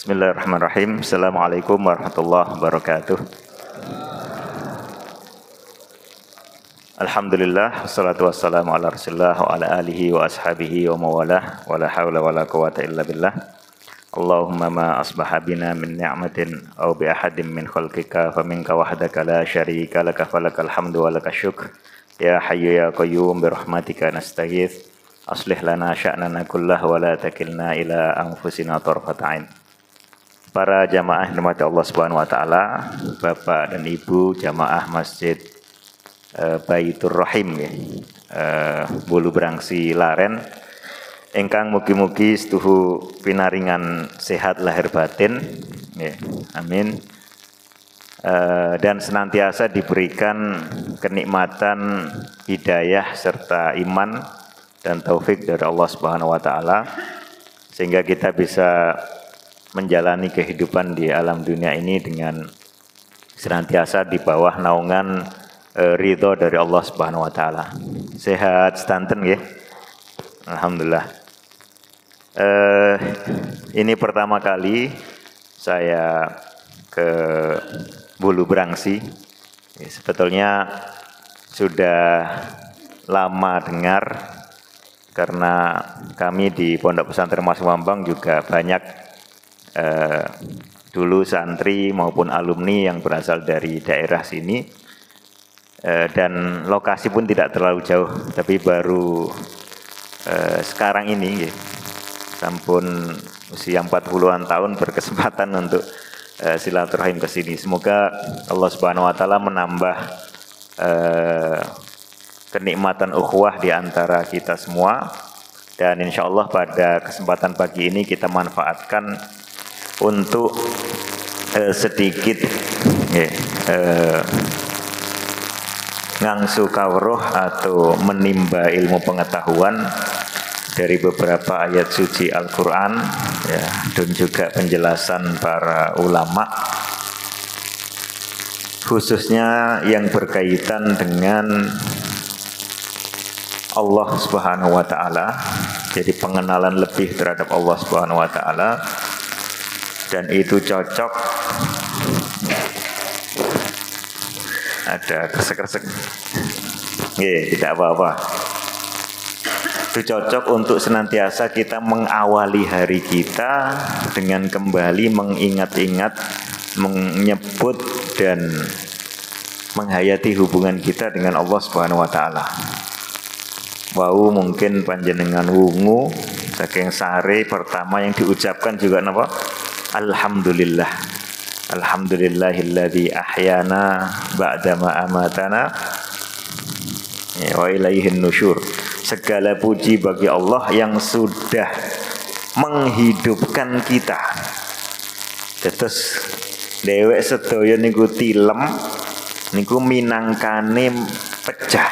Bismillahirrahmanirrahim. Assalamualaikum warahmatullahi wabarakatuh. Alhamdulillah, wassalatu wassalamu ala rasulillah wa ala alihi wa ashabihi wa mawalah, wa la hawla wa la quwata illa billah. Allahumma ma asbaha bina min ni'matin aw bi ahadin min khalqika faminka wahdaka la syarika laka falakal hamdu wa lakal syukr. Ya hayyu ya qayyum bi rahmatika nastaghits. Aslih lana sya'nana kullahu wa la takilna ila anfusina tarfata ain. Para jamaah dirahmati Allah Subhanahu wa taala, Bapak dan Ibu jamaah Masjid Baitur Rahim ya. Bulu Brangsi Laren. Engkang mugi-mugi setuhu pinaringan sehat lahir batin. Ya, amin. Dan senantiasa diberikan kenikmatan hidayah serta iman dan taufik dari Allah Subhanahu wa taala sehingga kita bisa menjalani kehidupan di alam dunia ini dengan senantiasa di bawah naungan ridho dari Allah Subhanahu wa taala. Sehat sedanten nggih. Alhamdulillah. Ini pertama kali saya ke Bulu Brangsi. Sebetulnya sudah lama dengar karena kami di Pondok Pesantren Mas Wambang juga banyak dulu santri maupun alumni yang berasal dari daerah sini, dan lokasi pun tidak terlalu jauh, tapi baru sekarang ini sampun usia 40-an tahun berkesempatan untuk silaturahim ke sini. Semoga Allah Subhanahu wa taala menambah kenikmatan ukhuwah di antara kita semua, dan insya Allah pada kesempatan pagi ini kita manfaatkan untuk sedikit ngangsu kawruh atau menimba ilmu pengetahuan dari beberapa ayat suci Al-Quran ya, dan juga penjelasan para ulama khususnya yang berkaitan dengan Allah Subhanahu wa taala. Jadi pengenalan lebih terhadap Allah Subhanahu wa taala, dan itu cocok, ada kresek-kresek, tidak apa-apa. Itu cocok untuk senantiasa kita mengawali hari kita dengan kembali mengingat-ingat, menyebut dan menghayati hubungan kita dengan Allah Subhanahu wa taala. Wau mungkin panjenengan wungu saking sare pertama yang diucapkan juga napa? Alhamdulillah. Alhamdulillahilladzi ahyana ba'dama amatana wa ilaihin nusyur. Segala puji bagi Allah yang sudah menghidupkan kita. Terus dewek sedaya niku tilem niku minangkane pecah.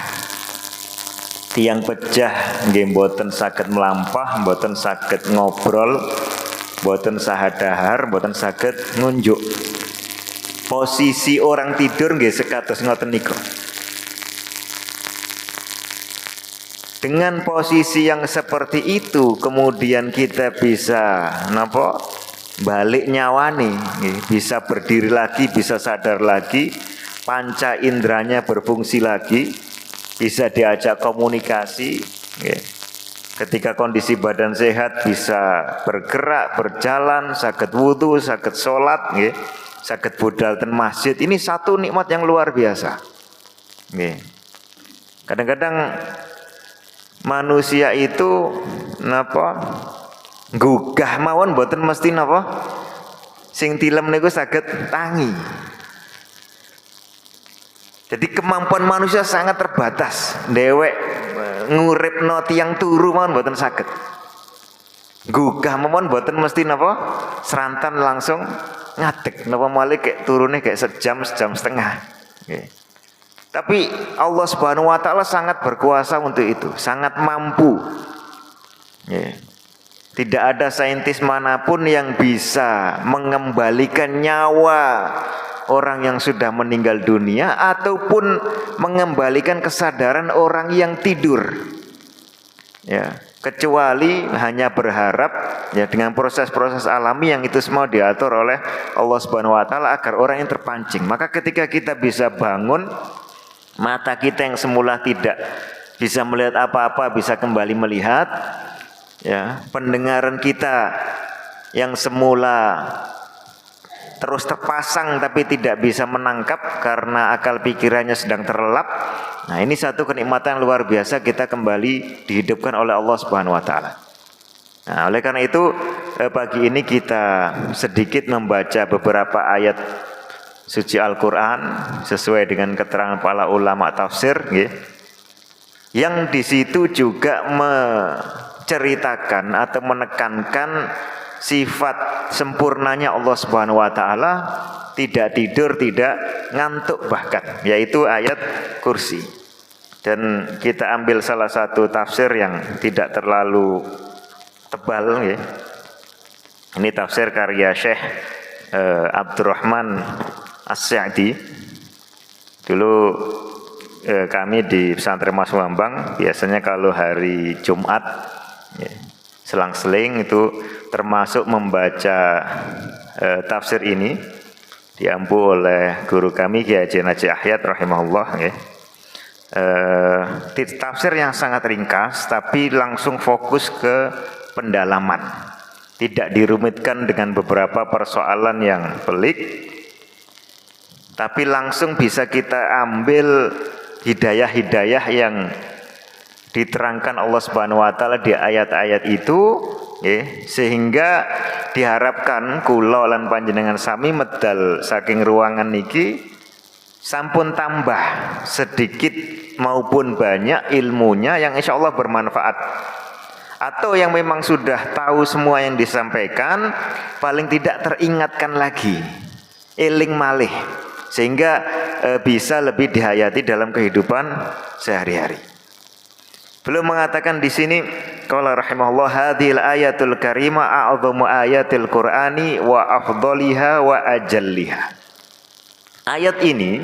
Tiang pecah nggih mboten saged melampah, mboten saged ngobrol, mboten sahadahar, mboten saged ngunjuk. Posisi orang tidur nggih sekados ngoten niku. Dengan posisi yang seperti itu kemudian kita bisa napa? Balik nyawani, bisa berdiri lagi, bisa sadar lagi, panca inderanya berfungsi lagi, bisa diajak komunikasi. Ketika kondisi badan sehat bisa bergerak, berjalan, saged wudu, saged sholat, saged budal ten masjid. Ini satu nikmat yang luar biasa. Kadang-kadang manusia itu napa gugah mawon mboten mesti napa sing tilem niku saged tangi. Jadi kemampuan manusia sangat terbatas. Dewek nguripno tiyang turu mawon mboten saged. Gugah mawon mboten mesti napa serantan langsung ngadeg napa malih kek turune kek sejam setengah. Tapi Allah Subhanahu wa taala sangat berkuasa untuk itu, sangat mampu. Tidak ada saintis manapun yang bisa mengembalikan nyawa orang yang sudah meninggal dunia ataupun mengembalikan kesadaran orang yang tidur. kecuali hanya berharap ya dengan proses-proses alami yang itu semua diatur oleh Allah Subhanahu wa taala agar orang yang terpancing. Maka ketika kita bisa bangun, mata kita yang semula tidak bisa melihat apa-apa bisa kembali melihat, ya, pendengaran kita yang semula terus terpasang tapi tidak bisa menangkap karena akal pikirannya sedang terlelap. Nah, ini satu kenikmatan luar biasa kita kembali dihidupkan oleh Allah Subhanahu wa taala. Nah, oleh karena itu pagi ini kita sedikit membaca beberapa ayat suci Al-Qur'an sesuai dengan keterangan para ulama tafsir, yang di situ juga menceritakan atau menekankan sifat sempurnanya Allah Subhanahu wa taala, tidak tidur, tidak ngantuk bahkan, yaitu ayat kursi. Dan kita ambil salah satu tafsir yang tidak terlalu tebal, ya. Ini tafsir karya Syekh Abdurrahman As-Sa'di. Dulu kami di pesantren Mas Bambang biasanya kalau hari Jumat, ya, selang-seling itu termasuk membaca tafsir ini diampu oleh guru kami Kiai Haji Najih Ahyad rahimahullah, ya. Tafsir yang sangat ringkas tapi langsung fokus ke pendalaman, tidak dirumitkan dengan beberapa persoalan yang pelik, tapi langsung bisa kita ambil hidayah-hidayah yang diterangkan Allah Subhanahu wa taala di ayat-ayat itu, sehingga diharapkan kula lan panjenengan sami medal saking ruangan niki sampun tambah sedikit maupun banyak ilmunya yang insya Allah bermanfaat, atau yang memang sudah tahu semua yang disampaikan paling tidak teringatkan lagi, eling malih, sehingga bisa lebih dihayati dalam kehidupan sehari-hari. Belum mengatakan di sini qala rahimahullah hadhil ayatul karimah a'dhamu ayatil qur'ani wa afdhaliha wa ajalliha. Ayat ini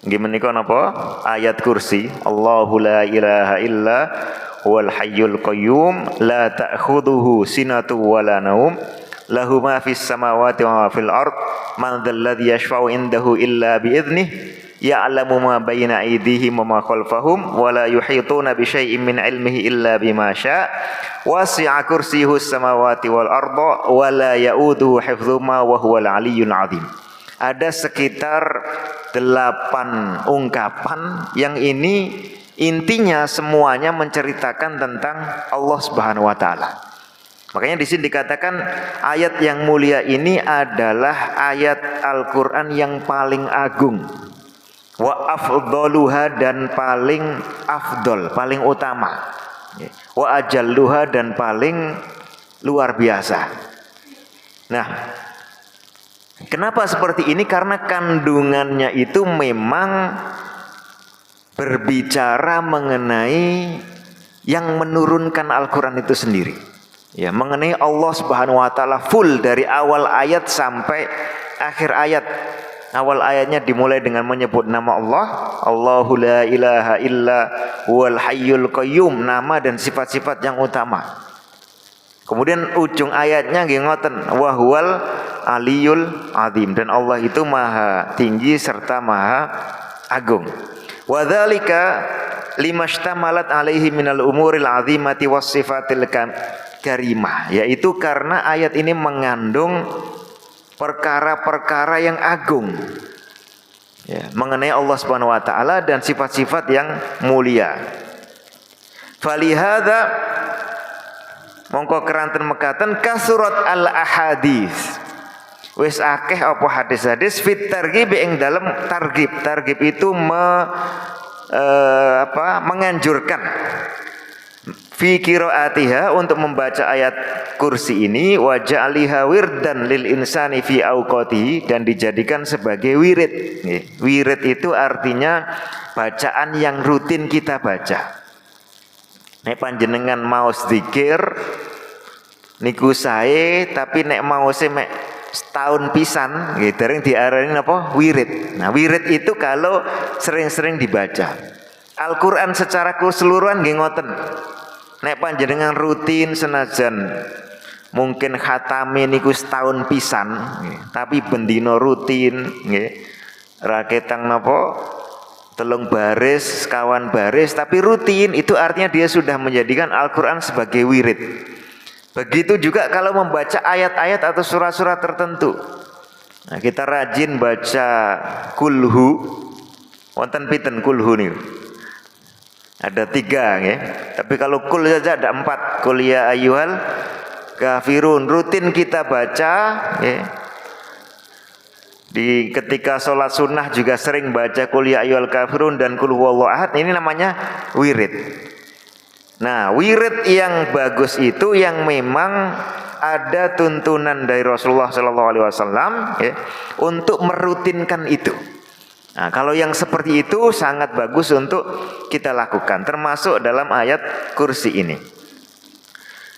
nggih menika napa? Ayat kursi. Allahu la ilaha illa huwal hayyul qayyum la ta'khudhuhu sinatun wa la naum lahu ma fis samawati wa ma fil ard man dzal ladzi yashfa'u indahu illa bi idnihi ya'lamu ma baina aydihim wa ma khalfahum wa la yuhituna bi syai'in min ilmihi illa bima syaa wasi'a kursiyyuhu samawati wal arda wa la ya'uduhu hifdzuhuma wa huwal aliyyul 'azim. Ada sekitar 8 ungkapan yang ini intinya semuanya menceritakan tentang Allah Subhanahu wa taala. Makanya di sini dikatakan ayat yang mulia ini adalah ayat Al-Qur'an yang paling agung. Wa afdaluha, dan paling afdol, paling utama. Wa ajalluha, dan paling luar biasa. Nah, kenapa seperti ini? Karena kandungannya itu memang berbicara mengenai yang menurunkan Al-Quran itu sendiri, ya, mengenai Allah Subhanahu wa taala full dari awal ayat sampai akhir ayat. Awal ayatnya dimulai dengan menyebut nama Allah, Allahu la ilaha illa huwal hayyul qayyum, nama dan sifat-sifat yang utama. Kemudian ujung ayatnya nggih ngoten, wa huwal aliyul azim, dan Allah itu maha tinggi serta maha agung. Wa dzalika limashtamalat alaihi minal umuril azimati was sifatil karimah, yaitu karena ayat ini mengandung perkara-perkara yang agung, ya, mengenai Allah Subhanahu wa taala dan sifat-sifat yang mulia. Falihada mongko keranten mekaten kasurat al ahadits, wis akeh apa hadis-hadis fit targhib ing dalam targhib. Targhib itu menganjurkan fi qiraatiha, untuk membaca ayat kursi ini, wa ja'aliha wirdan lil insani fi awqatihi, dan dijadikan sebagai wirid. Wirid itu artinya bacaan yang rutin kita baca. Nek panjenengan mau zikir niku sae, tapi nek mau mek setahun pisan nggih dereng diarani napa? Wirid. Nah, wirid itu kalau sering-sering dibaca. Al-Qur'an secara keseluruhan nggih ngoten. Nek panjenengan rutin senajan mungkin khatame niku setahun pisan, tapi bendino rutin, raketang napa telung baris, kawan baris, tapi rutin, itu artinya dia sudah menjadikan Al-Quran sebagai wirid. Begitu juga kalau membaca ayat-ayat atau surat-surat tertentu. Nah, kita rajin baca kulhu, wonten pinten kulhu nih? Ada 3, ya. Tapi kalau kul saja ada 4. Kul ya ayyuhal kafirun, rutin kita baca, ya. Di ketika sholat sunnah juga sering baca kul ya ayyuhal kafirun dan kul huwallahu ahad. Ini namanya wirid. Nah, wirid yang bagus itu yang memang ada tuntunan dari Rasulullah SAW, ya, untuk merutinkan itu. Nah, kalau yang seperti itu sangat bagus untuk kita lakukan, termasuk dalam ayat kursi ini.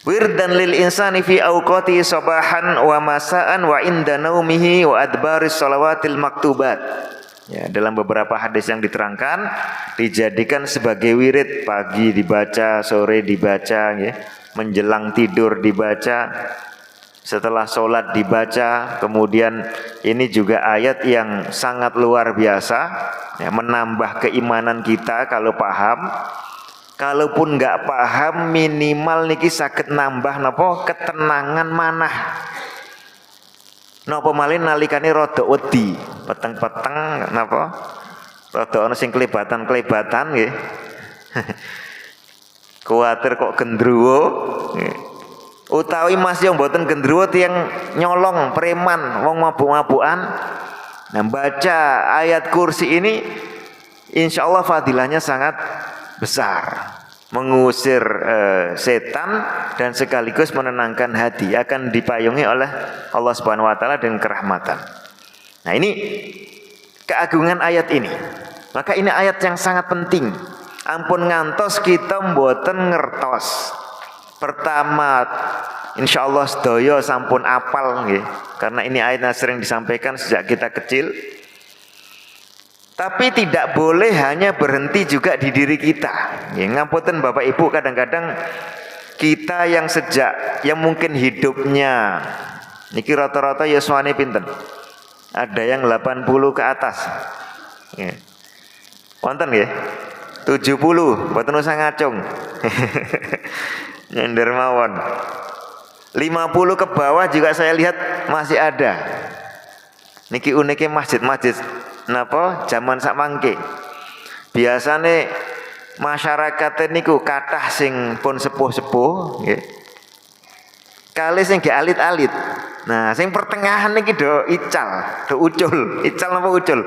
Wirdan lil insani fi awqati sabahan wa masaan wa inda naumihi wa adbaris shalawatil maktubat. Ya, dalam beberapa hadis yang diterangkan dijadikan sebagai wirid, pagi dibaca, sore dibaca, ya, menjelang tidur dibaca, setelah sholat dibaca. Kemudian ini juga ayat yang sangat luar biasa, ya, menambah keimanan kita kalau paham. Kalaupun nggak paham, minimal niki saged nambah napa ketenangan manah. Napa malih nalikane rada wedi, peteng-peteng napa? Rada ana sing klebatan-klebatan nggih. Kuwatir kok gendruwo. Utawi mas yang mboten gendruwo tiyang nyolong preman, wong mabuk-mabukan. Nah, baca ayat kursi ini insyaallah fadilahnya sangat besar, mengusir setan dan sekaligus menenangkan hati, akan dipayungi oleh Allah Subhanahu wa taala dengan kerahmatan. Nah, ini keagungan ayat ini. Maka ini ayat yang sangat penting. Ampun ngantos kita mboten ngertos. Pertama, insyaallah sedaya sampun apal nggih, karena ini ayat yang sering disampaikan sejak kita kecil. Tapi tidak boleh hanya berhenti juga di diri kita. Ya, ngapunten Bapak Ibu, kadang-kadang kita yang mungkin hidupnya niki rata-rata yuswane pinten? Ada yang 80 ke atas. Ya. Wonten nggih? 70, mboten usah ngacung. Nyender mawon. 50 ke bawah juga saya lihat masih ada. Niki unike masjid-masjid napa zaman sakmangke. Biasane masyarakat niku kathah sing pun sepuh-sepuh nggih. Kali sing ge alit-alit. Nah, sing pertengahan niki do ical, do ucul. Ical napa ucul?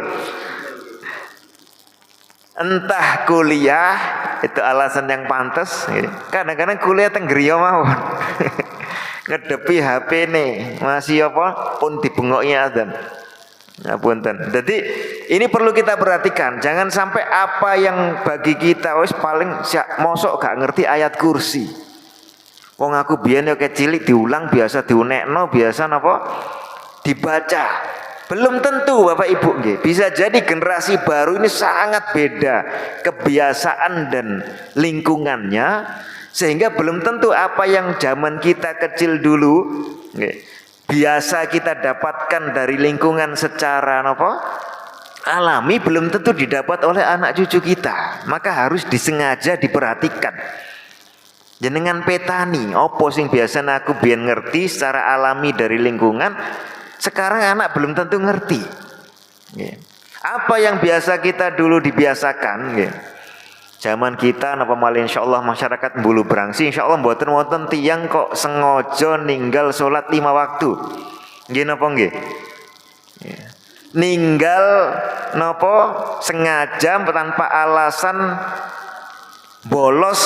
Entah kuliah itu alasan yang pantas. Kadang-kadang kuliah teng griya mawon. Ngedepi HP nih masih apa pun dibengoki adzan. Ngapunten. Jadi ini perlu kita perhatikan, jangan sampai apa yang bagi kita wis paling mosok gak ngerti ayat kursi. Wong aku biyen yo kecilik diulang biasa diunekno biasa napa dibaca. Belum tentu Bapak Ibu nggih. Bisa jadi generasi baru ini sangat beda kebiasaan dan lingkungannya, sehingga belum tentu apa yang zaman kita kecil dulu nggih biasa kita dapatkan dari lingkungan secara apa? Alami belum tentu didapat oleh anak cucu kita. Maka harus disengaja diperhatikan. Jenengan petani, opo sing biasa aku biyen ngerti secara alami dari lingkungan, sekarang anak belum tentu ngerti. Apa yang biasa kita dulu dibiasakan, zaman kita napa malih insyaallah masyarakat Bulu Brangsi insyaallah mboten wonten tiyang kok sengaja ninggal salat 5 waktu. Nggih napa nggih? Ninggal napa sengaja tanpa alasan bolos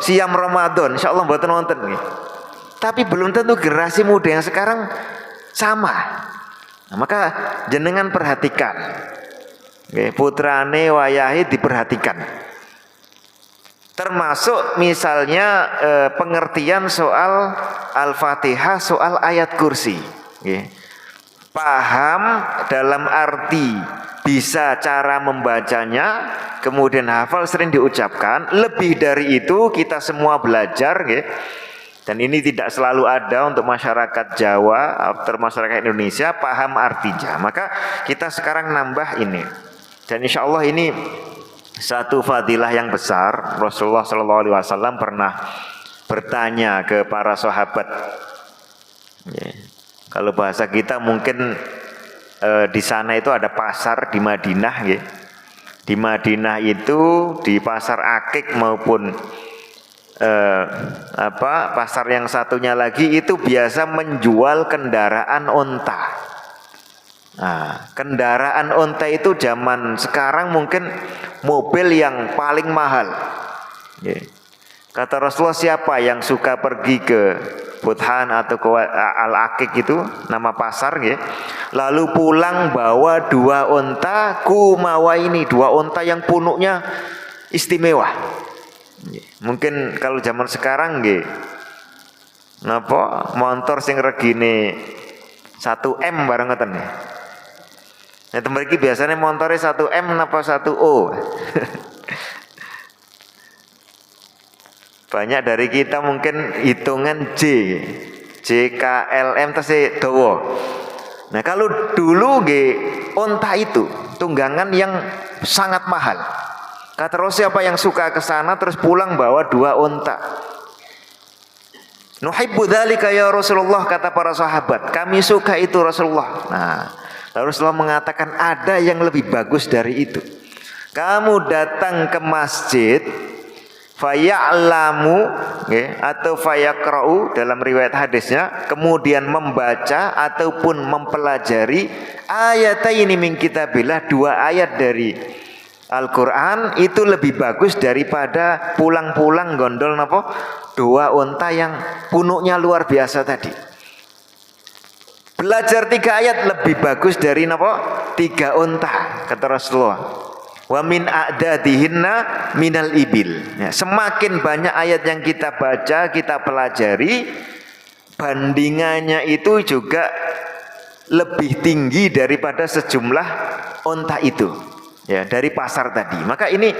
siam Ramadan insyaallah mboten wonten nggih. Tapi belum tentu generasi muda yang sekarang sama. Nah, maka jenengan perhatikan. Nggih, putrane wayahe diperhatikan. Termasuk misalnya pengertian soal Al-Fatihah, soal ayat kursi. Paham dalam arti bisa cara membacanya, kemudian hafal sering diucapkan. Lebih dari itu kita semua belajar, ya. Dan ini tidak selalu ada untuk masyarakat Jawa atau masyarakat Indonesia paham artinya. Maka kita sekarang nambah ini. Dan insya Allah ini satu fadilah yang besar. Rasulullah SAW pernah bertanya ke para sahabat. Ya. Kalau bahasa kita mungkin di sana itu ada pasar di Madinah, ya. Di Madinah itu di pasar Akik maupun pasar yang satunya lagi itu biasa menjual kendaraan onta. Nah, kendaraan onta itu zaman sekarang mungkin mobil yang paling mahal. Ya. Kata Rasulullah, siapa yang suka pergi ke Buthan atau ke Al-Akik itu nama pasar, ya. Lalu pulang bawa 2 onta kumawa ini, 2 onta yang punuknya istimewa. Mungkin kalau zaman sekarang nggih napa motor sing regine 1M bareng ngoten ya. Nah, mriki biasanya montore 1M napa 1O. Banyak dari kita mungkin hitungan JKLM terus dawa. Nah, kalau dulu nggih onta itu tunggangan yang sangat mahal. Kata Rasul, siapa yang suka ke sana terus pulang bawa 2 onta. Nuhibbu dzalika ya Rasulullah, kata para sahabat. Kami suka itu Rasulullah. Nah, lalu Rasulullah mengatakan ada yang lebih bagus dari itu. Kamu datang ke masjid faya'lamu, atau fayaqra'u dalam riwayat hadisnya, kemudian membaca ataupun mempelajari ayataini min kitabillah, 2 ayat dari Al-Quran, itu lebih bagus daripada pulang-pulang gondol napa 2 onta yang punuknya luar biasa tadi. Belajar 3 ayat lebih bagus dari napa 3 onta, kata Rasulullah. Wa min a'dadihinna minal ibil. Ya, semakin banyak ayat yang kita baca, kita pelajari, bandingannya itu juga lebih tinggi daripada sejumlah onta itu. Ya, dari pasar tadi. Maka ini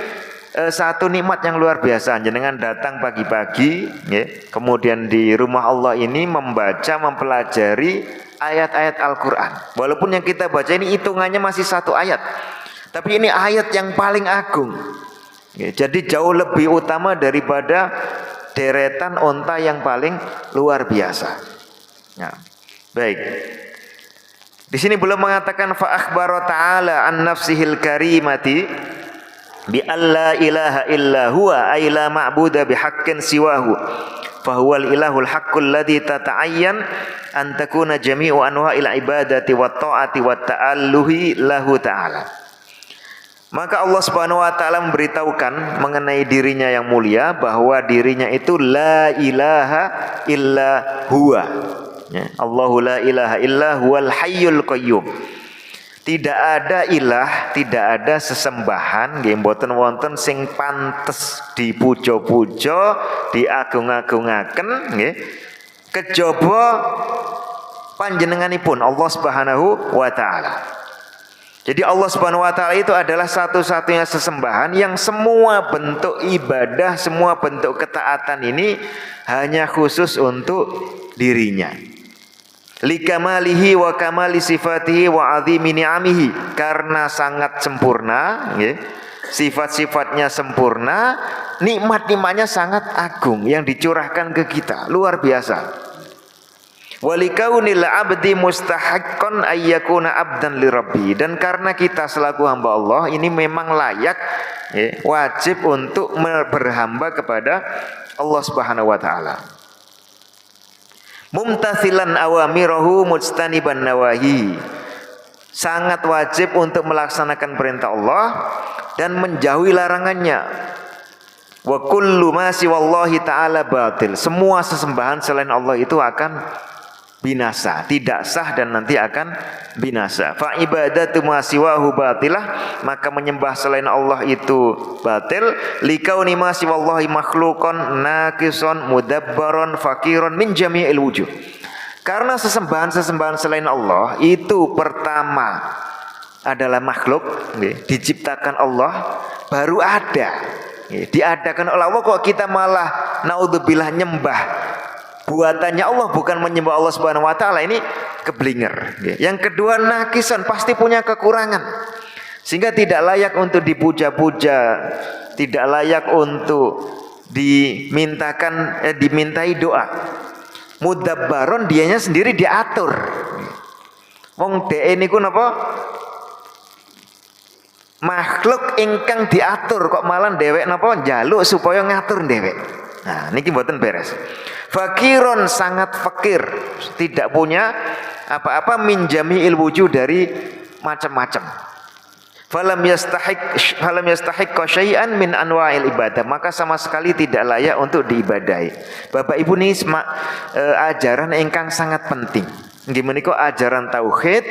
satu nikmat yang luar biasa. Jenengan datang pagi-pagi, ya, kemudian di rumah Allah ini membaca, mempelajari ayat-ayat Al-Quran. Walaupun yang kita baca ini hitungannya masih 1 ayat, tapi ini ayat yang paling agung. Ya, jadi jauh lebih utama daripada deretan onta yang paling luar biasa. Ya, baik. Di sini belum mengatakan fa akhbara ta'ala an nafsihil karimati bi alla ilaha illa huwa ay la ma'budu bihaqqin siwahu fa huwal ilahul haqqul ladzi tata'ayyan an takuna jami'u anwa'il ibadati wat ta'ati wat ta'alluhi lahu ta'ala. Maka Allah Subhanahu wa taala memberitahukan mengenai dirinya yang mulia bahwa dirinya itu la ilaha illa huwa. Ya, Allahu la ilaha illa huwal hayyul qayyum. Tidak ada ilah, tidak ada sesembahan nggih mboten wonten sing pantes dipuja-puja, diagung-agungaken nggih kejaba panjenenganipun Allah Subhanahu wa taala. Jadi Allah Subhanahu wa taala itu adalah satu-satunya sesembahan yang semua bentuk ibadah, semua bentuk ketaatan ini hanya khusus untuk dirinya. Likamalihi wa kamali sifatihi wa azimi ni'amihi, karena sangat sempurna, ya. Sifat-sifatnya sempurna, nikmat-nikmatnya sangat agung yang dicurahkan ke kita, luar biasa. Walikaunil abdi mustahaqqan ayyakuna abdan lirabbi, dan karena kita selaku hamba Allah ini memang layak, ya, wajib untuk berhamba kepada Allah Subhanahu wa taala. Mumtathilan awamirahu mujtaniban nawahi, sangat wajib untuk melaksanakan perintah Allah dan menjauhi larangannya. Wa kullu ma siwallahi ta'ala batil, semua sesembahan selain Allah itu akan binasa, tidak sah dan nanti akan binasa. Fa ibadatu ma siwahu batilah, maka menyembah selain Allah itu batil. Likauni ma siwallahi makhluqan naqison mudabbaron fakiron min jami'il wujuh, karena sesembahan selain Allah itu pertama adalah makhluk, diciptakan Allah, baru ada, diadakan oleh Allah, kok kita malah naudzubillah nyembah buatannya Allah, bukan menyembah Allah Subhanahu wa taala, ini keblinger. Yang kedua, nakisan, pasti punya kekurangan, sehingga tidak layak untuk dipuja-puja, tidak layak untuk dimintai doa. Mudabbaron, dianya sendiri diatur. Wong dhek niku napa? Makhluk ingkang diatur, kok malah dhewek napa njaluk supaya ngatur dhewek. Nah, niki mboten beres. Fakiron, sangat fakir, tidak punya apa-apa, minjami ilwujud, dari macam-macam. Falam yastahiq syai'an min anwa'il ibadah, maka sama sekali tidak layak untuk diibadahi. Bapak Ibu, ini ajaran ingkang sangat penting. Nggih menika ajaran tauhid,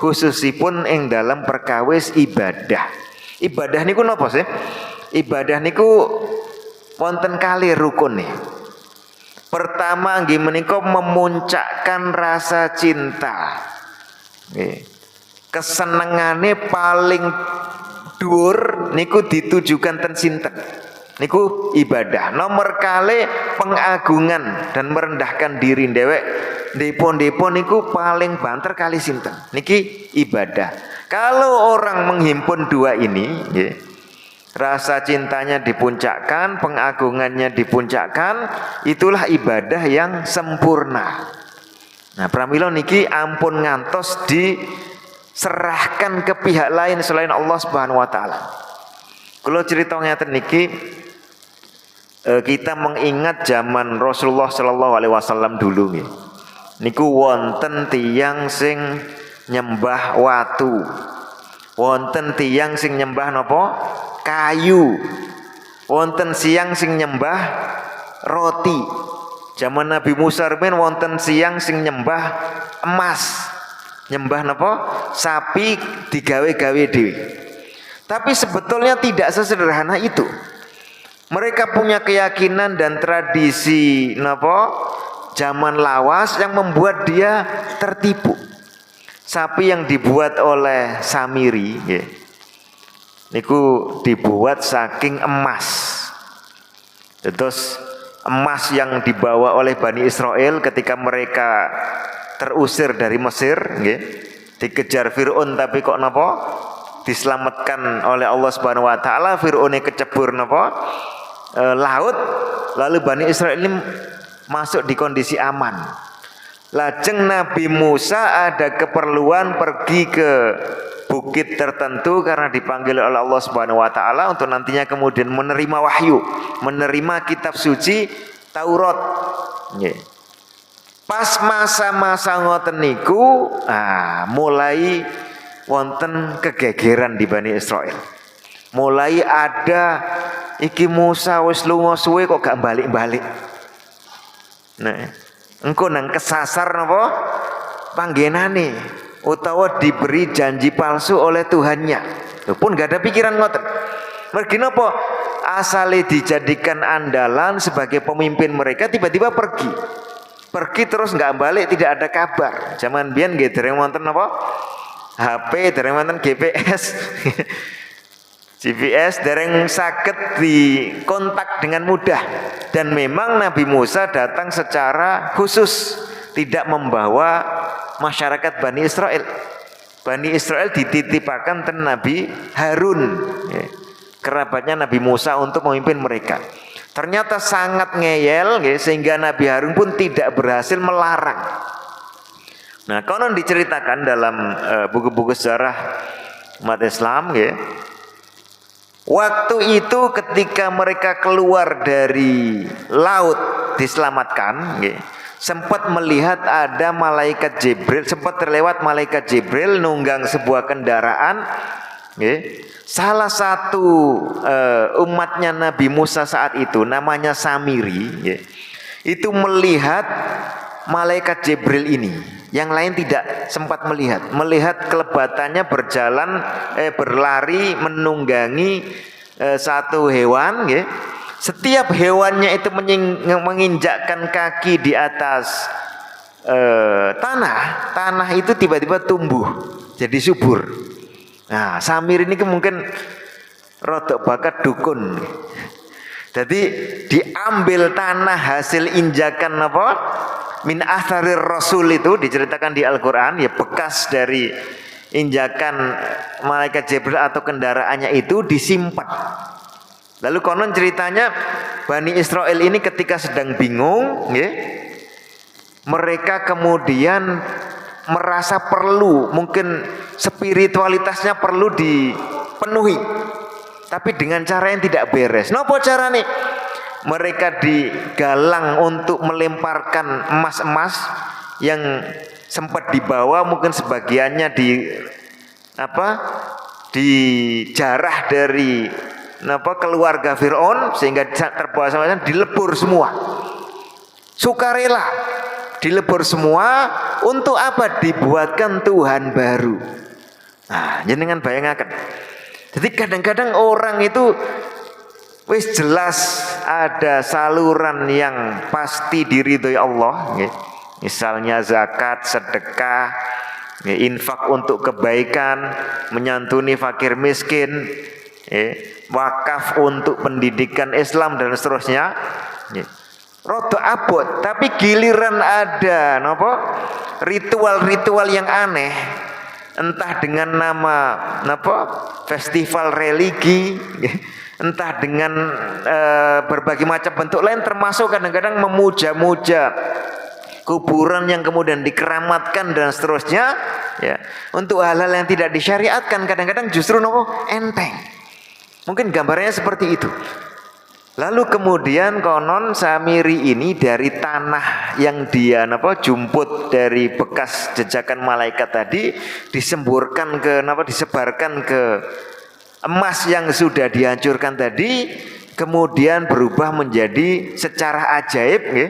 khususipun ing dalam perkawis ibadah. Ibadah niku napa sih? Ibadah niku wonten kalih rukun nih. Pertama nggih menika memuncakkan rasa cinta. Nggih. Kesenengane paling dhuwur niku ditujukan ten sinten? Niku ibadah. Nomor kali pengagungan dan merendahkan diri dhewek depo-depo niku paling banter kali sinten? Niki ibadah. Kalau orang menghimpun dua ini, nggih, rasa cintanya dipuncakkan, pengagungannya dipuncakkan, itulah ibadah yang sempurna. Nah, pramila niki ampun ngantos diserahkan ke pihak lain selain Allah Subhanahu wa taala. Kalau cerita ngeten niki, kita mengingat zaman Rasulullah sallallahu alaihi wasallam dulu nggih. Niku wonten tiyang sing nyembah watu. Wonten tiyang sing nyembah napa? Kayu. Wonten siang sing nyembah roti. Zaman Nabi Musa ben wonten siang sing nyembah emas. Nyembah napa? Sapi digawe-gawe dhewe. Tapi sebetulnya tidak sesederhana itu. Mereka punya keyakinan dan tradisi napa? Zaman lawas yang membuat dia tertipu. Sapi yang dibuat oleh Samiri, nggih, niku dibuat saking emas. Terus emas yang dibawa oleh Bani Israel ketika mereka terusir dari Mesir, nggih, dikejar Fir'aun, tapi kok napa? Diselamatkan oleh Allah Subhanahu wa taala. Fir'aun kecebur napa? Laut, lalu Bani Israel ini masuk di kondisi aman. Lajeng Nabi Musa ada keperluan pergi ke bukit tertentu karena dipanggil oleh Allah Subhanahu wa taala untuk nantinya kemudian menerima wahyu, menerima kitab suci Taurat. Nggih. Pas masa-masa ngoten niku, mulai wonten kegegeran di Bani Israel. Mulai ada iki Musa wis lunga suwe kok gak balik-balik. Nah, engko nang kesasar napa panggenane utawa diberi janji palsu oleh Tuhannya. Pun gak ada pikiran ngoten. Mergi napa? Asale dijadikan andalan sebagai pemimpin mereka, tiba-tiba pergi. Pergi terus nggak balik, tidak ada kabar. Zaman biyen nggih dereng wonten napa? HP, dereng wonten GPS. GPS dereng saged dikontak dengan mudah, dan memang Nabi Musa datang secara khusus, tidak membawa masyarakat Bani Israel. Bani Israel dititipakan ten Nabi Harun, kerabatnya Nabi Musa, untuk memimpin mereka. Ternyata sangat ngeyel, sehingga Nabi Harun pun tidak berhasil melarang. Nah, konon diceritakan dalam buku-buku sejarah umat Islam, waktu itu ketika mereka keluar dari laut diselamatkan, sempat melihat ada malaikat Jibril, sempat terlewat malaikat Jibril nunggang sebuah kendaraan. Salah satu umatnya Nabi Musa saat itu namanya Samiri, itu melihat malaikat Jibril ini. Yang lain tidak sempat melihat kelebatannya berlari menunggangi satu hewan, Setiap hewannya itu menginjakkan kaki di atas tanah itu tiba-tiba tumbuh jadi subur. Nah, Samir ini mungkin rodok bakat dukun. Jadi diambil tanah hasil injakan apa? Min atharir rasul itu diceritakan di Al-Qur'an, ya bekas dari injakan malaikat Jibril atau kendaraannya itu disimpan. Lalu konon ceritanya Bani Israel ini ketika sedang bingung, ya, mereka kemudian merasa perlu, mungkin spiritualitasnya perlu dipenuhi, tapi dengan cara yang tidak beres. Napa carane? Mereka digalang untuk melemparkan emas-emas yang sempat dibawa, mungkin sebagiannya dijarah dari keluarga Fir'aun sehingga terbawa sama dilebur semua. Sukarela dilebur semua untuk apa? Dibuatkan Tuhan baru. Nah, jenengan bayangaken. Jadi kadang-kadang orang itu wis jelas ada saluran yang pasti diridhoi Allah, nggih. Misalnya zakat, sedekah, infak untuk kebaikan, menyantuni fakir miskin, wakaf untuk pendidikan Islam dan seterusnya. Rodo abot, tapi giliran ada ritual-ritual yang aneh, entah dengan nama festival religi, entah dengan berbagai macam bentuk lain, termasuk kadang-kadang memuja-muja kuburan yang kemudian dikeramatkan dan seterusnya, ya, untuk hal-hal yang tidak disyariatkan, kadang-kadang justru enteng. Mungkin gambarnya seperti itu. Lalu kemudian konon Samiri ini dari tanah yang dia jumput dari bekas jejakan malaikat tadi disemburkan disebarkan ke emas yang sudah dihancurkan tadi, kemudian berubah menjadi secara ajaib, ya.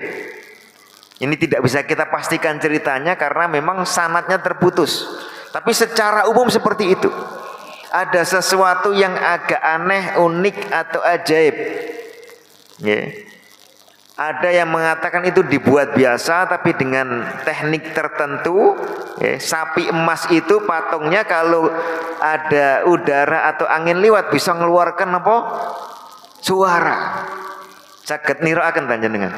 Ini tidak bisa kita pastikan ceritanya karena memang sanadnya terputus. Tapi secara umum seperti itu. Ada sesuatu yang agak aneh, unik atau ajaib. Ya. Ada yang mengatakan itu dibuat biasa tapi dengan teknik tertentu. Ya. Sapi emas itu patungnya kalau ada udara atau angin lewat bisa mengeluarkan suara. Saged nirakaken panjenengan.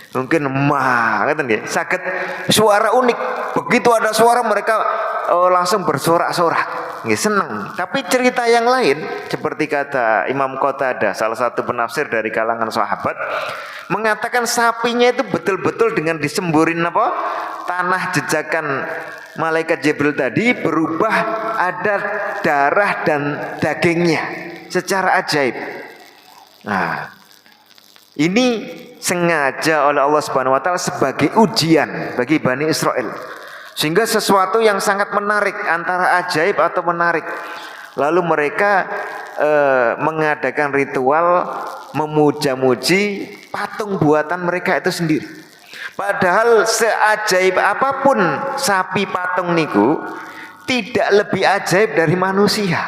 Mungkin kata nggih, saged suara unik. Begitu ada suara mereka langsung bersorak-sorak. Nggih, seneng. Tapi cerita yang lain seperti kata Imam Qatadah, salah satu penafsir dari kalangan sahabat, mengatakan sapinya itu betul-betul dengan disemburin tanah jejakan malaikat Jibril tadi berubah ada darah dan dagingnya secara ajaib. Nah, ini sengaja oleh Allah Subhanahu wa taala sebagai ujian bagi Bani Israel. Sehingga sesuatu yang sangat menarik, antara ajaib atau menarik. Lalu mereka mengadakan ritual memuja-muji patung buatan mereka itu sendiri. Padahal seajaib apapun sapi patung niku tidak lebih ajaib dari manusia.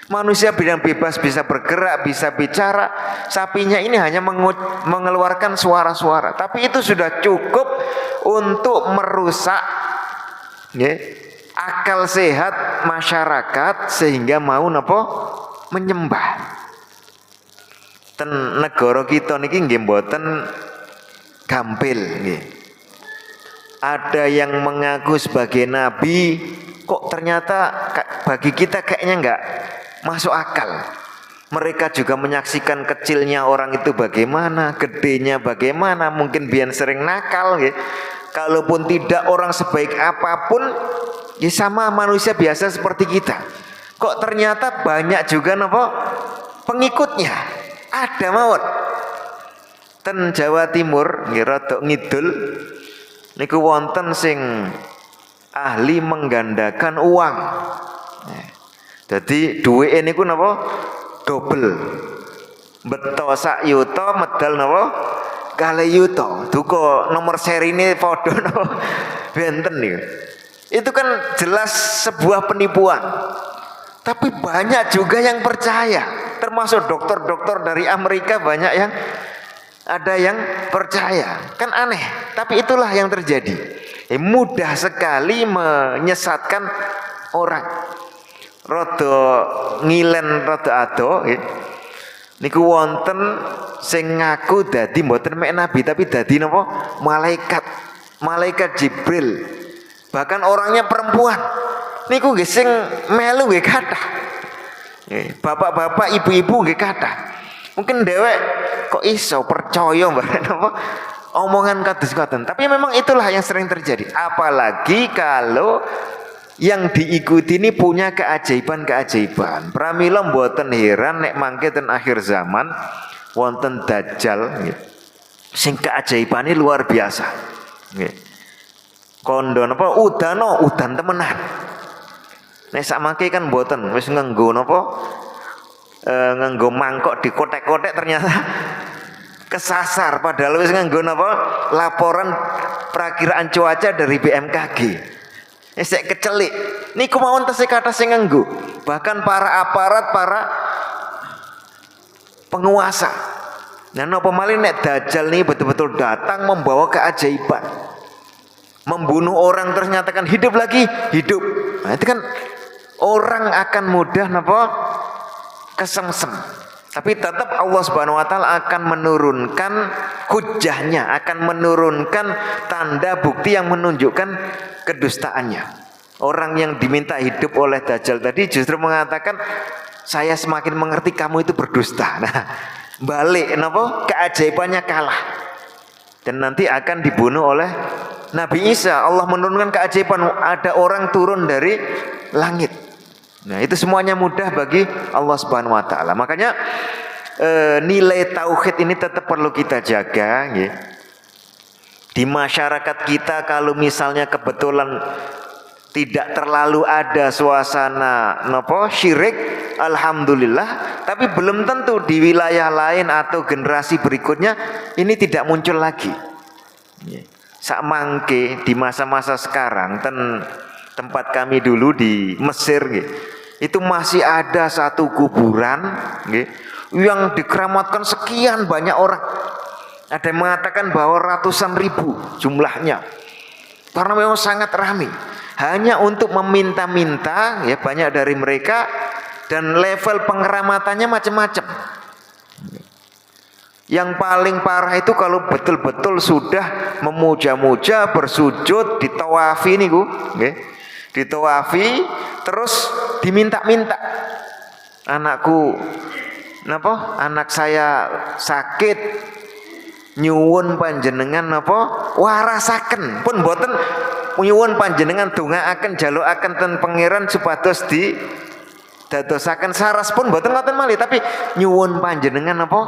Manusia bidang bebas, bisa bergerak, bisa bicara. Sapinya ini hanya mengeluarkan suara-suara. Tapi itu sudah cukup untuk merusak akal sehat masyarakat sehingga mau menyembah. Ten negara kita niki nggih mboten gampil nggih. Ada yang mengaku sebagai nabi, kok ternyata bagi kita kayaknya enggak masuk akal. Mereka juga menyaksikan kecilnya orang itu bagaimana, gedenya bagaimana, mungkin biar sering nakal, ya. Kalaupun tidak orang sebaik apapun, ya sama manusia biasa seperti kita. Kok ternyata banyak juga pengikutnya. Ada mawon. Ten Jawa Timur, ngira ngidul, niku wonten sing ahli menggandakan uang. Jadi duwe niku double. Beto sak yuta medal kalih yuta. Duka nomor serine padha benten niku. Itu kan jelas sebuah penipuan. Tapi banyak juga yang percaya. Termasuk dokter-dokter dari Amerika banyak yang ada yang percaya. Kan aneh, tapi itulah yang terjadi. Mudah sekali menyesatkan orang. Rada ngilen rada ado nggih. Niku wonten sing ngaku dadi mboten mek nabi tapi dadi napa? Malaikat. Malaikat Jibril. Bahkan orangnya perempuan. Niku nggih sing melu nggih kathah. Bapak-bapak, ibu-ibu nggih kathah. Mungkin dewek kok iso percaya mbak napa omongan kados ngoten. Tapi memang itulah yang sering terjadi. Apalagi kalau yang diikuti ini punya keajaiban-keajaiban. Pramila mboten heran nek mangke ten akhir zaman wonten dajjal nggih. Sing keajaibane luar biasa. Nggih. Kondo napa udan temenan. Nek sakmangke kan mboten wis nganggo napa nganggo mangkok dikotek-kotek ternyata kesasar padahal wis nganggo napa laporan perakiraan cuaca dari BMKG. Sik kecelik niku mawon tesih kathah sing nganggo. Bahkan para aparat, para penguasa. Nah napa malih nek dajjal ini betul-betul datang membawa keajaiban. Membunuh orang terus nyatakan hidup lagi, hidup. Nah itu kan orang akan mudah napa kesemsem. Tapi tetap Allah Subhanahu wa taala akan menurunkan hujahnya, akan menurunkan tanda bukti yang menunjukkan kedustaannya. Orang yang diminta hidup oleh dajjal tadi justru mengatakan saya semakin mengerti kamu itu berdusta. Nah, balik napa keajaibannya kalah. Dan nanti akan dibunuh oleh Nabi Isa. Allah menurunkan keajaiban, ada orang turun dari langit. Nah itu semuanya mudah bagi Allah Subhanahu wa taala. Makanya nilai tauhid ini tetap perlu kita jaga ya. Di masyarakat kita kalau misalnya kebetulan tidak terlalu ada suasana nopo syirik, alhamdulillah. Tapi belum tentu di wilayah lain atau generasi berikutnya ini tidak muncul lagi. Sakmangke di masa-masa sekarang tempat kami dulu di Mesir itu masih ada satu kuburan yang dikeramatkan sekian banyak orang. Ada yang mengatakan bahwa ratusan ribu jumlahnya karena memang sangat ramai. Hanya untuk meminta-minta ya banyak dari mereka, dan level pengeramatannya macam-macam. Yang paling parah itu kalau betul-betul sudah memuja-muja, bersujud, ditawafi niku, ditawafi terus diminta-minta. Anakku napa? Anak saya sakit, nyuwun panjenengan napa? Warasaken. Pun mboten nyuwun panjenengan dongaaken jalukaken ten pangeran supados di dadosaken saras, pun mboten ngoten malih, tapi nyuwun panjenengan apa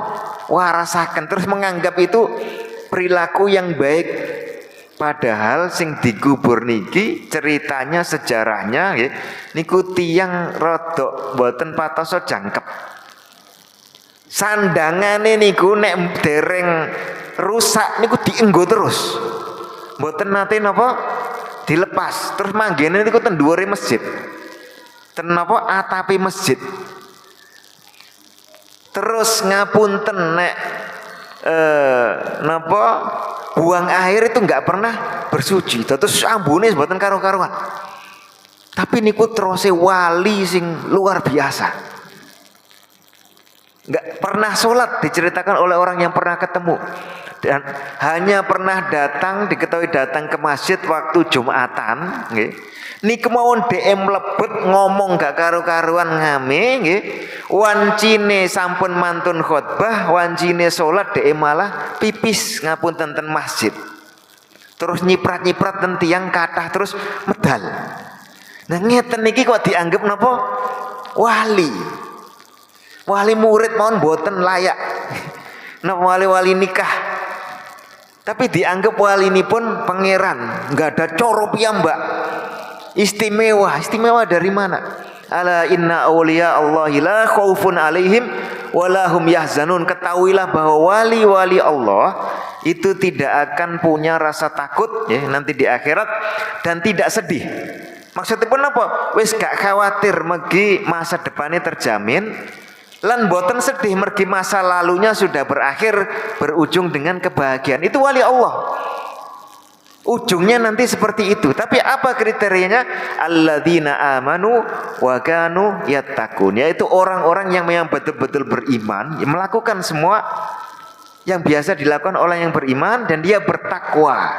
warasaken, terus menganggap itu perilaku yang baik. Padahal sing dikubur niki ceritanya sejarahnya nggih niku tiyang rodok mboten patoso jangkep. Sandangane niku nek dereng rusak niku dienggo terus. Mboten nate napa dilepas. Terus manggene niku ten dhuwure masjid. Ten napa atape masjid. Terus ngapunten nek napa buang air itu enggak pernah bersuci. Terus ambune mboten karo-karuan. Tapi niku terose wali sing luar biasa. Enggak pernah sholat, diceritakan oleh orang yang pernah ketemu. Dan hanya pernah datang, diketahui datang ke masjid waktu Jumatan nggih. Niku mawon DM mlebet ngomong gak karu-karuan ngame nggih. Wancine sampun mantun khotbah, wancine salat DM malah pipis ngapunten ten masjid. Terus nyiprat-nyiprat ten tiyang kathah terus medal. Nah ngeten niki kok dianggap napa? Wali. Wali murid mawon boten layak. Napa wali-wali nikah. Tapi dianggap wali ini pun pangeran, enggak ada coro piyambak. Istimewa, istimewa dari mana? Ala inna awliya Allahi la khaufun alaihim walahum yahzanun. Ketahuilah bahwa wali-wali Allah itu tidak akan punya rasa takut ya nanti di akhirat, dan tidak sedih. Maksudnya pun apa? Wis gak khawatir mergi masa depannya terjamin. Lan boten sedih mergi masa lalunya sudah berakhir berujung dengan kebahagiaan. Itu wali Allah. Ujungnya nanti seperti itu. Tapi apa kriterianya? Alladzina amanu wa kanu yattaqun. Yaitu orang-orang yang memang betul-betul beriman, yang melakukan semua yang biasa dilakukan oleh yang beriman, dan dia bertakwa.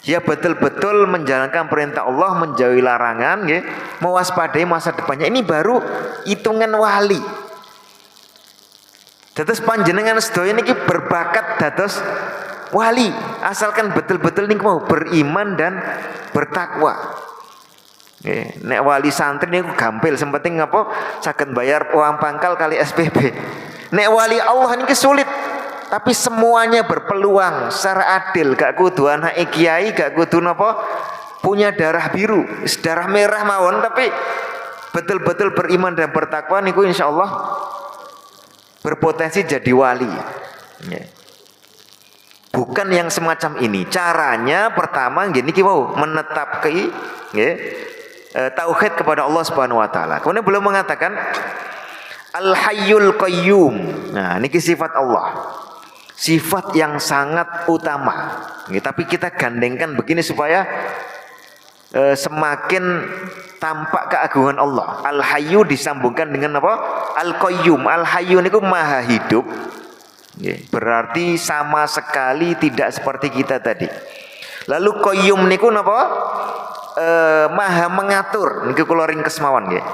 Dia betul-betul menjalankan perintah Allah, menjauhi larangan, ya, mewaspadai masa depannya. Ini baru hitungan wali. Dados panjenengan sedaya niki berbakat dados wali, asalkan betul-betul niku mau beriman dan bertakwa. Nek wali santri niku gampil, sempenting apa saged bayar uang pangkal kali SPP. Nek wali Allah niki sulit, tapi semuanya berpeluang secara adil. Gak kudu anak kiai, gak kudu napa punya darah biru, darah merah mawon, tapi betul-betul beriman dan bertakwa niku insyaallah berpotensi jadi wali. Bukan yang semacam ini. Caranya pertama gini wau menetapkan tauhid kepada Allah Subhanahu wa taala. Kemudian beliau mengatakan Al-Hayyul Qayyum. Nah, ini sifat Allah. Sifat yang sangat utama. Tapi kita gandengkan begini supaya semakin tampak keagungan Allah. Al-Hayyu disambungkan dengan apa? Al-Qayyum. Al-Hayyu niku maha hidup. Berarti sama sekali tidak seperti kita tadi. Lalu Qayyum niku napa? Maha mengatur. Niku kula ringkes mawon nggih.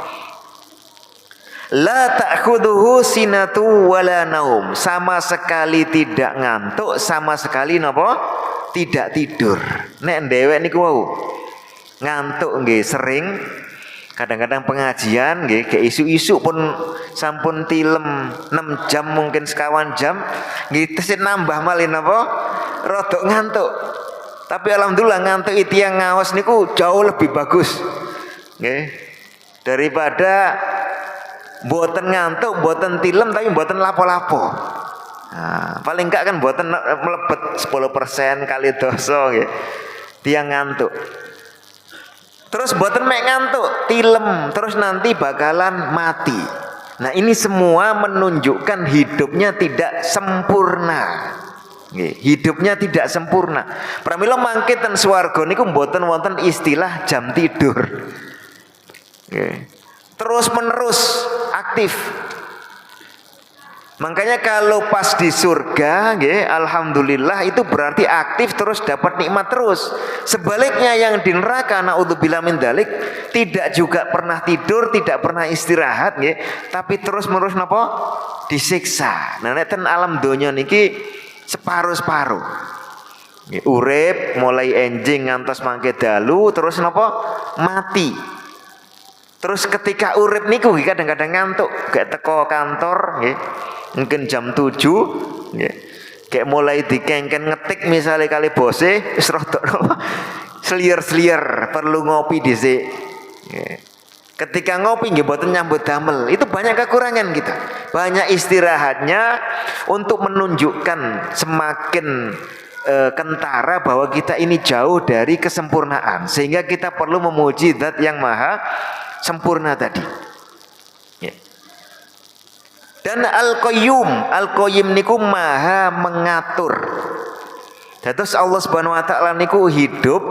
La ta'khudhuhu sinatu wala naum. Sama sekali tidak ngantuk, sama sekali napa? Tidak tidur. Nek dhewek niku wau ngantuk nggih sering. Kadang-kadang pengajian nggih ke isu-isu pun sampun tilem 6 jam mungkin sekawan jam nggih tesih nambah malih napa rodok ngantuk. Tapi alhamdulillah ngantuk itu yang ngaos niku jauh lebih bagus. Nggih. Daripada mboten ngantuk, mboten tilem tapi mboten lapo-lapo. Nah, paling enggak kan mboten mlebet 10% kali dosa nggih. Tiang ngantuk. Terus mboten mek ngantuk, tilem, terus nanti bakalan mati. Nah, ini semua menunjukkan hidupnya tidak sempurna. Hidupnya tidak sempurna. Pramila mangke ten swarga niku mboten wonten istilah jam tidur. Terus menerus aktif. Makanya kalau pas di surga, alhamdulillah itu berarti aktif terus dapat nikmat terus. Sebaliknya yang di neraka, naudzubillah min dzalik, tidak juga pernah tidur, tidak pernah istirahat, tapi terus menerus napa? Disiksa. Nah, nek ten alam donya niki separuh-separuh. Urip mulai enjing ngantos mangke dalu, terus napa? Mati. Terus ketika urip niku kadang-kadang ngantuk, gak teko kantor, mungkin jam 7, kayak mulai dikengken ngetik misalnya kali bose, wis rodok selier-selier, perlu ngopi dhisik. Ketika ngopi nggih mboten nyambut damel, itu banyak kekurangan kita. Banyak istirahatnya untuk menunjukkan semakin kentara bahwa kita ini jauh dari kesempurnaan, sehingga kita perlu memuji Zat yang maha sempurna tadi. Dan Al-Qayyum niku maha mengatur. Dados Allah Subhanahu wa taala niku hidup,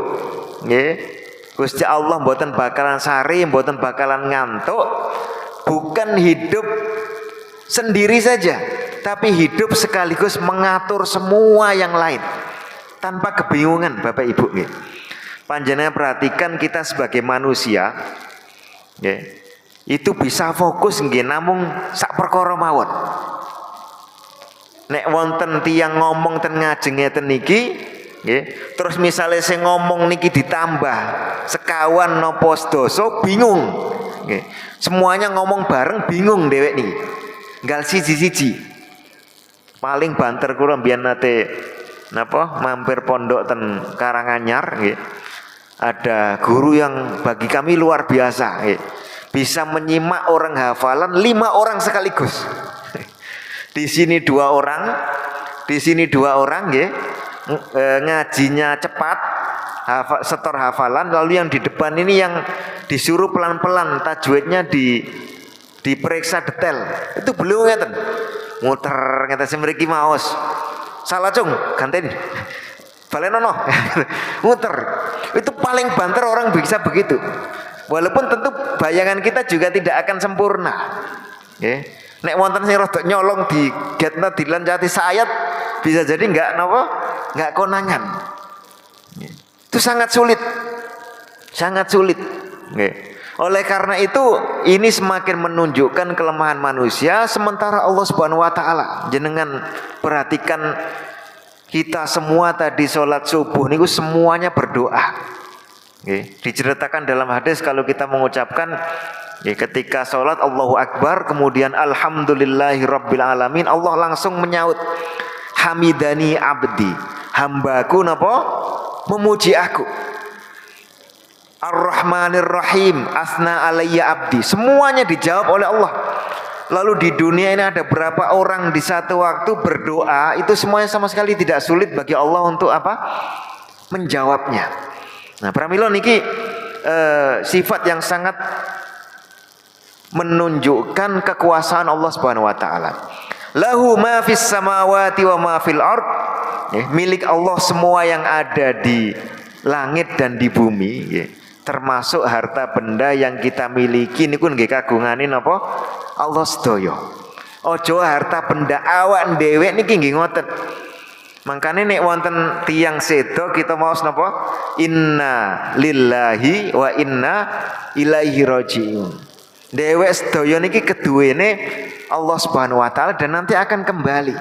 nggih. Gusti Allah mboten bakalan sari, mboten bakalan ngantuk. Bukan hidup sendiri saja, tapi hidup sekaligus mengatur semua yang lain tanpa kebingungan, Bapak Ibu nggih. Panjenengan perhatikan kita sebagai manusia, itu bisa fokus nggih namung sak perkara mawon. Nek wonten tiyang ngomong ten ngajeng ngeten niki, terus misalnya saya ngomong niki ditambah sekawan nopo sedasa bingung. Semuanya ngomong bareng bingung dewek niki. Nggal siji-siji. Paling banter kula mbiyen nate napa mampir pondok ten Karanganyar nggih. Ada guru yang bagi kami luar biasa, bisa menyimak orang hafalan 5 orang sekaligus. Di sini 2 orang, di sini 2 orang, ngajinya cepat, setor hafalan. Lalu yang di depan ini yang disuruh pelan-pelan, tajwidnya diperiksa detail. Itu belum muter ngeten mriki maos. Salah cung, ganten. balenono muter. Itu paling banter orang bisa begitu. Walaupun tentu bayangan kita juga tidak akan sempurna. Nggih. Nek wonten sing rada nyolong di getna dilancati sayat bisa jadi enggak napa? Enggak konangan. Itu sangat sulit. Sangat sulit. Nggih. Oleh karena itu ini semakin menunjukkan kelemahan manusia, sementara Allah Subhanahu wa taala jenengan perhatikan kita semua tadi sholat subuh niku semuanya berdoa. Nggih, diceritakan dalam hadis kalau kita mengucapkan ketika sholat Allahu Akbar kemudian Alhamdulillahi Rabbil Alamin, Allah langsung menyaut Hamidani abdi, hambaku napa memuji aku. Ar-Rahmanir Rahim, asna alayya abdi. Semuanya dijawab oleh Allah. Lalu di dunia ini ada berapa orang di satu waktu berdoa, itu semuanya sama sekali tidak sulit bagi Allah untuk apa? Menjawabnya. Nah, pramila niki sifat yang sangat menunjukkan kekuasaan Allah Subhanahu wa taala. Lahu ma fis samawati wa ma fil ard. Milik Allah semua yang ada di langit dan di bumi, termasuk harta benda yang kita miliki niku nggih kagungane napa? Allah sedaya. Aja harta benda awak dhewe niki nggih ngoten. Mangkane nek wonten tiyang sedo kita maos napa? Inna lillahi wa inna ilaihi rajiun. Dewek sedaya niki keduwene Allah Subhanahu wa taala dan nanti akan kembali.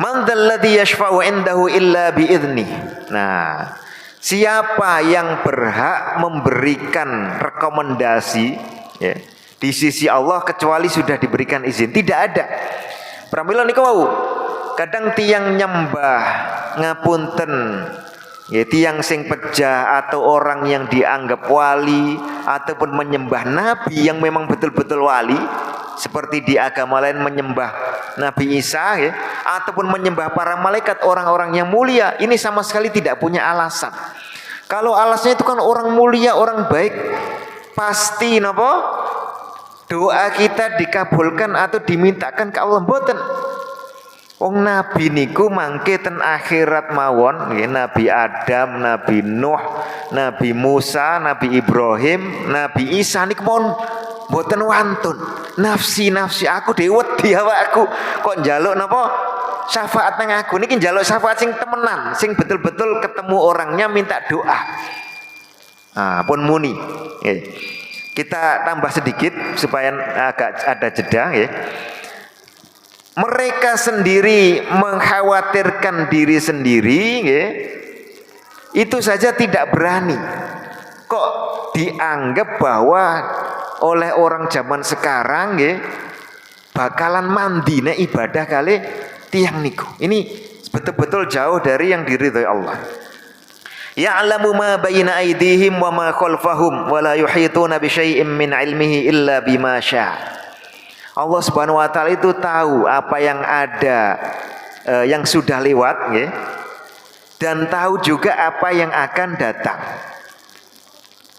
Man dzalladzi yashfa'u 'indahu illa bi'idznih. Nah, siapa yang berhak memberikan rekomendasi di sisi Allah kecuali sudah diberikan izin? Tidak ada. Pramila niku wau. Kadang tiang nyembah ngapunten, tiang sing pejah atau orang yang dianggap wali ataupun menyembah nabi yang memang betul-betul wali, seperti di agama lain menyembah Nabi Isa ataupun menyembah para malaikat, orang-orang yang mulia, ini sama sekali tidak punya alasan. Kalau alasannya itu kan orang mulia, orang baik, pasti napa? Doa kita dikabulkan atau dimintakan ke Allah. Mboten. Wong nabi niku mangke ten akhirat mawon, Nabi Adam, Nabi Nuh, Nabi Musa, Nabi Ibrahim, Nabi Isa niku mon mboten wantun. Nafsi aku dhewe wedi awakku kok njaluk napa syafaat nang aku. Niki njaluk syafaat sing temenan, sing betul-betul ketemu orangnya minta doa. Ah, pun muni. Kita tambah sedikit supaya agak ada jeda Mereka sendiri mengkhawatirkan diri sendiri, itu saja tidak berani. Kok dianggap bahwa oleh orang zaman sekarang, bakalan mandi ibadah kali tiang niku. Ini betul-betul jauh dari yang diridhoi Allah. Ya'lamu ma baina aydihim wa ma khalfahum wa la yuhituna bi syai'in min ilmihi illa bima syaa. Allah Subhanahu wa taala itu tahu apa yang ada yang sudah lewat dan tahu juga apa yang akan datang.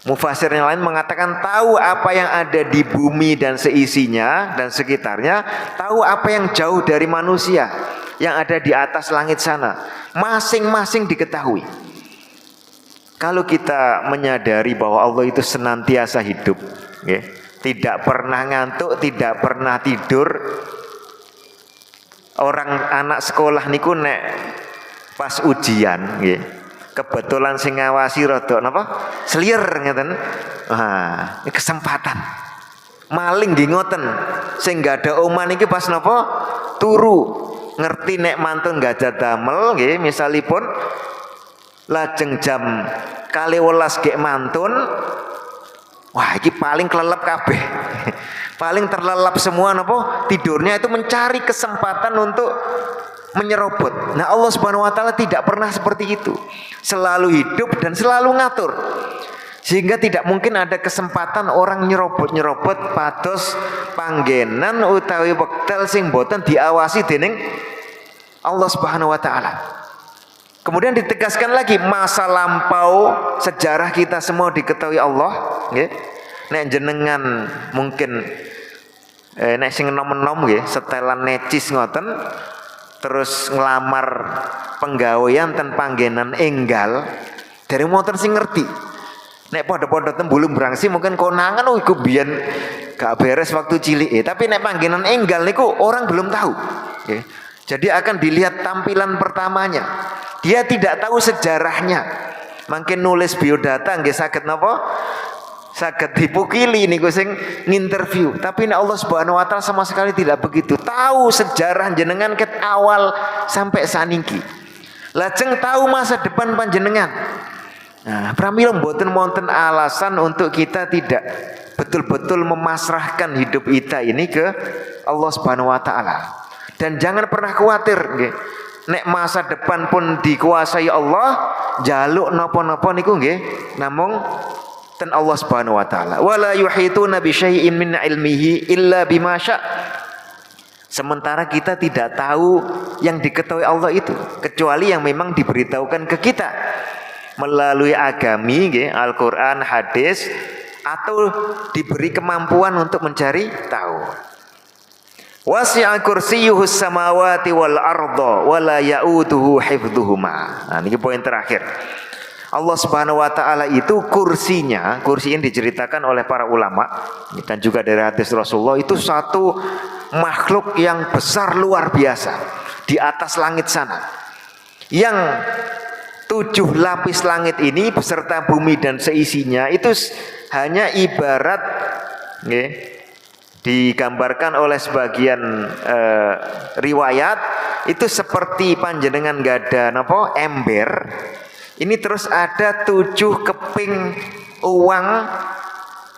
Mufassir yang lain mengatakan tahu apa yang ada di bumi dan seisinya dan sekitarnya, tahu apa yang jauh dari manusia yang ada di atas langit sana, masing-masing diketahui. Kalau kita menyadari bahwa Allah itu senantiasa hidup, tidak pernah ngantuk, tidak pernah tidur. Orang anak sekolah niku nek pas ujian kebetulan sing ngawasi rada napa? Selier ngeten. Nah, ini kesempatan. Maling nggih ngoten. Sing gak ada omah niki pas napa? Turu. Ngerti nek mantun gajah damel nggih, misalipun lajeng jam 12 gek mantun. Wah, ini paling kelelep kabeh. Paling terlelap semua napa? Tidurnya itu mencari kesempatan untuk menyerobot. Nah, Allah Subhanahu wa taala tidak pernah seperti itu. Selalu hidup dan selalu ngatur. Sehingga tidak mungkin ada kesempatan orang nyerobot-nyerobot pados panggenan utawi wekdal sing boten diawasi dening Allah Subhanahu wa taala. Kemudian ditegaskan lagi masa lampau sejarah kita semua diketahui Allah, Nek jenengan mungkin nek sing enom-enom setelan necis ngoten, terus ngelamar penggawean ten panggenan enggal dari motor sing ngerti. Nek podo-podo tembulung berangsi mungkin konangan iku biyen gak beres waktu cilik. Tapi nek panggenan enggal niku orang belum tahu. Okay. Jadi akan dilihat tampilan pertamanya. Dia tidak tahu sejarahnya. Makin nulis biodata nggih saged napa? Saged dipukili niku sing nginterview. Tapi nek Allah Subhanahu wa taala sama sekali tidak begitu. Tahu sejarah jenengan ket awal sampai saniki. Lajeng tahu masa depan panjenengan. Nah, pramila mboten wonten alasan untuk kita tidak betul-betul memasrahkan hidup kita ini ke Allah Subhanahu wa taala. Dan jangan pernah khawatir nggih. Nek masa depan pun dikuasai Allah, jaluk napa-napa niku nggih namung ten Allah Subhanahu wa taala. Wala yuhituna bi syai'in min ilmihi illa bima sya'. Sementara kita tidak tahu yang diketahui Allah itu kecuali yang memang diberitahukan ke kita melalui agami nggih, Al-Qur'an, hadis atau diberi kemampuan untuk mencari tahu. Wasi'a kursiyyuhus samawati wal arda wala ya'uduhu hifdhuhuma. Nah, ini poin terakhir. Allah Subhanahu wa taala itu kursinya, kursi ini diceritakan oleh para ulama dan juga dari hadis Rasulullah itu satu makhluk yang besar luar biasa di atas langit sana. Yang 7 lapis langit ini beserta bumi dan seisinya itu hanya ibarat digambarkan oleh sebagian riwayat itu seperti panjenengan gada napa ember. Ini terus ada 7 keping uang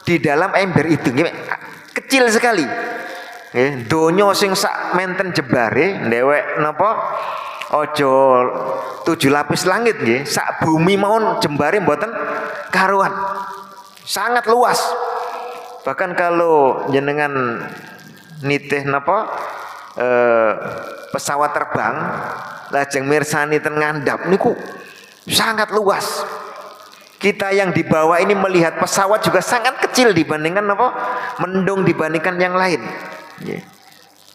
di dalam ember itu. Kecil sekali. Donya sing sak menten jebare ndewek napa? Ojo 7 lapis langit nggih. Sak bumi mawon jembare mboten karuan. Sangat luas. Bahkan kalau jenengan nitih napa? Pesawat terbang lajeng mirsani ten ngandhap niku sangat luas. Kita yang di bawah ini melihat pesawat juga sangat kecil dibandingkan apa? Mendung dibandingkan yang lain.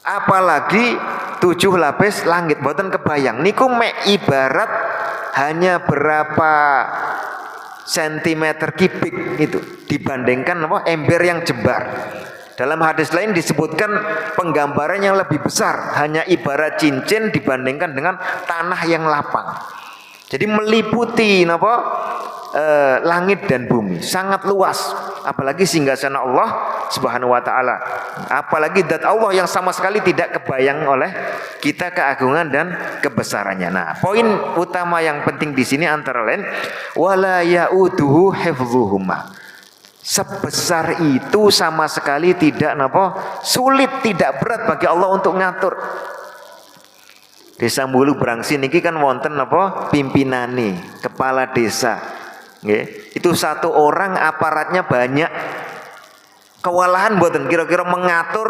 Apalagi 7 lapis langit, mboten kebayang. Niku mek ibarat hanya berapa sentimeter kubik itu dibandingkan apa? Ember yang jembar. Dalam hadis lain disebutkan penggambaran yang lebih besar, hanya ibarat cincin dibandingkan dengan tanah yang lapang. Jadi meliputi langit dan bumi, sangat luas. Apalagi singgasana Allah Subhanahu wa taala. Apalagi zat Allah yang sama sekali tidak kebayang oleh kita keagungan dan kebesarannya. Nah, poin utama yang penting di sini antara lain wala ya'uduhu hifdhuhuma. Sebesar itu sama sekali tidak sulit, tidak berat bagi Allah untuk ngatur. Desa Mbulu Brangsi niki kan wonten pimpinane, kepala desa. Nggih. Itu satu orang aparatnya banyak. Kewalahan mboten kira-kira mengatur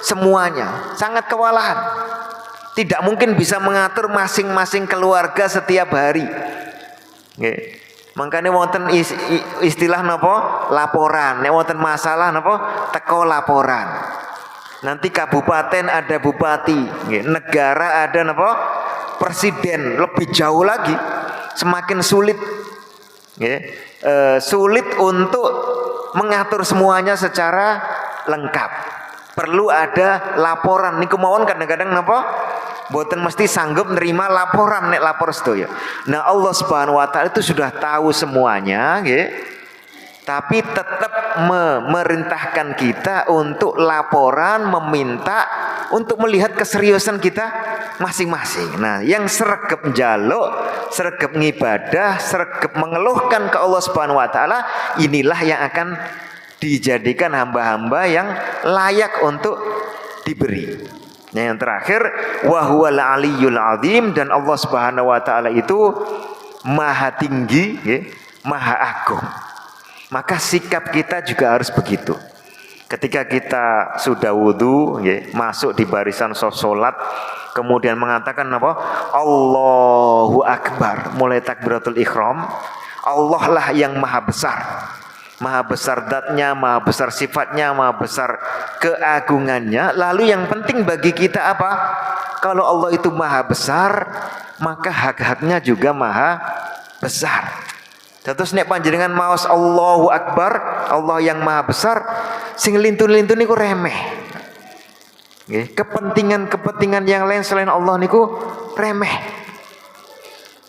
semuanya. Sangat kewalahan. Tidak mungkin bisa mengatur masing-masing keluarga setiap hari. Nggih. Makanya wonten istilah laporan. Nek wonten masalah teko laporan. Nanti kabupaten ada bupati, negara ada presiden, lebih jauh lagi, semakin sulit, sulit untuk mengatur semuanya secara lengkap. Perlu ada laporan. Niku mawon kadang-kadang boten mesti sanggup nerima laporan nek lapor sedaya. Nah Allah Subhanahu wa taala itu sudah tahu semuanya, tapi tetap memerintahkan kita untuk laporan, meminta untuk melihat keseriusan kita masing-masing. Nah, yang sregep njaluk, sregep ngibadah, sregep mengeluhkan ke Allah Subhanahu wa taala, inilah yang akan dijadikan hamba-hamba yang layak untuk diberi. Nah, yang terakhir wa huwal aliyyul azim, dan Allah Subhanahu wa taala itu maha tinggi, maha agung. Maka sikap kita juga harus begitu. Ketika kita sudah wudu, masuk di barisan sholat, kemudian mengatakan Allahu Akbar, mulai takbiratul ihram, Allah lah yang maha besar. Maha besar zatnya, maha besar sifatnya, maha besar keagungannya. Lalu yang penting bagi kita apa? kalau Allah itu maha besar, maka hak-haknya juga maha besar. Terus nek panjenengan maos Allahu Akbar, Allah yang maha besar, sing lintun-lintun niku remeh. Nggih, kepentingan-kepentingan yang lain selain Allah niku remeh.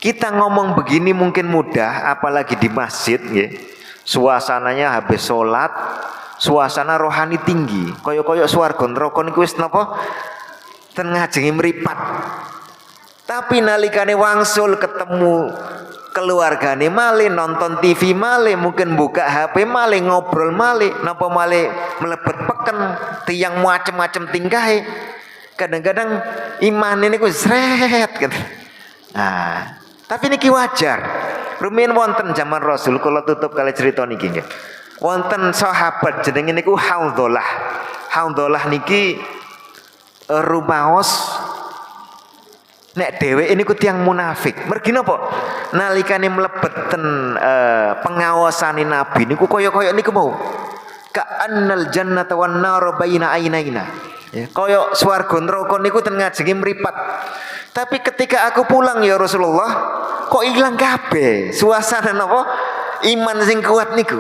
Kita ngomong begini mungkin mudah, apalagi di masjid, ya. Suasananya habis sholat, suasana rohani tinggi. Koyok-koyok swarga neraka niku wis napa? Ten ngajengi mripat. Tapi nalikane wangsul ketemu keluargane malih, nonton TV malih, mungkin buka HP malih, ngobrol malih, napa malih mlebet peken, tiyang macem-macem tingkahe. Kadang-kadang iman niku sret gitu. Nah, tapi niki wajar. Rumiyin wonten zaman Rasul, kula tutup kali cerita niki nggih. Wonten sahabat jenenge niku Haudzalah. Haudzalah niki rumaos nek dheweke niku tiyang munafik. Mergi napa? Nalikane mlebet ten pengaosane Nabi niku kaya-kaya niku mau. Ka'annal jannata wan nar baina ainaina. Ya, kaya swarga neraka niku ten ngajengi mripat. Tapi ketika aku pulang ya Rasulullah, kok ilang kabeh suasana napa? Iman sing kuat niku.